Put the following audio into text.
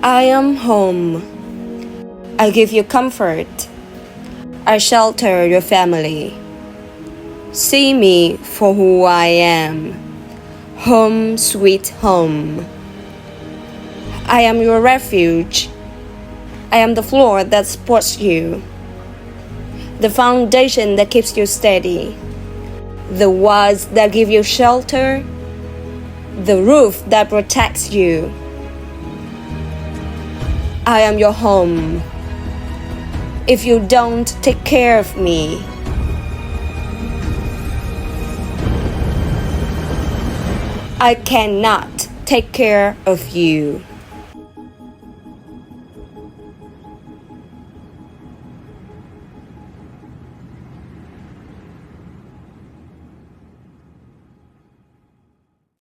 I am home. I give you comfort. I shelter your family. See me for who I am. Home sweet home. I am your refuge. I am the floor that supports you, the foundation that keeps you steady, the walls that give you shelter, the roof that protects you. I am your home. If you don't take care of me, I cannot take care of you.